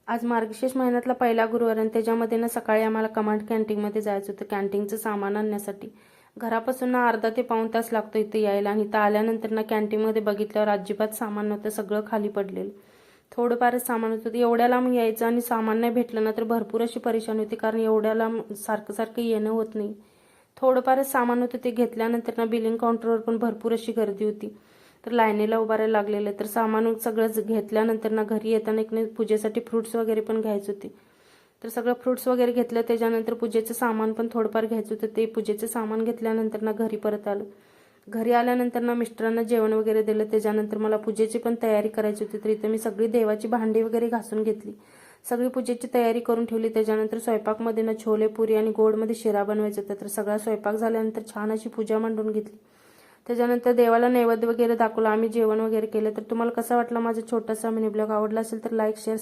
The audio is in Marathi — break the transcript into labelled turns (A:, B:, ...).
A: आज मार्गशीर्ष महिन्यातला पहिला गुरुवार आणि त्याच्यामध्ये ना सकाळी आम्हाला कमांड कॅन्टीनमध्ये जायचं होतं कॅन्टीनचं सामान आणण्यासाठी. घरापासून ना अर्धा ते पाऊण तास लागतो इथे यायला आणि इथं आल्यानंतर ना कॅन्टीनमध्ये बघितल्यावर अजिबात सामान नव्हतं, सगळं खाली पडलेलं. थोडंफारच सामान होतं. एवढ्या लांब यायचं आणि सामान नाही भेटलं ना तर भरपूर अशी परेशानी होती, कारण एवढ्या लांब सारखं सारखं येणं होत नाही. थोडंफारच सामान होतं, ते घेतल्यानंतर ना बिलिंग काउंटरवर पण भरपूर अशी गर्दी होती, तर लाईनीला उभा राहायला लागलेलं. तर सामान सगळं घेतल्यानंतर ना घरी येताना एक पूजेसाठी फ्रुट्स वगैरे पण घ्यायचे होते, तर सगळं फ्रुट्स वगैरे घेतलं. त्याच्यानंतर पूजेचं सामान पण थोडंफार घ्यायचं होतं, ते पूजेचं सामान घेतल्यानंतर ना घरी परत आलो. घरी आल्यानंतर ना मिस्टरांना जेवण वगैरे दिलं. त्याच्यानंतर मला पूजेची पण तयारी करायची होती, तर इथं मी सगळी देवाची भांडी वगैरे घासून घेतली, सगळी पूजेची तयारी करून ठेवली. त्याच्यानंतर स्वयंपाकमध्ये ना छोले पुरी आणि गोडमध्ये शिरा बनवायचा होता, तर सगळा स्वयंपाक झाल्यानंतर छान अशी पूजा मांडून घेतली. त्याच्यानंतर देवाला नैवेद्य वगैरे दाखवला, आम्ही जेवण वगैरे केलं. तर तुम्हाला कसा वाटला माझा छोटासा मिनी ब्लॉग? आवडला असेल तर लाईक शेअर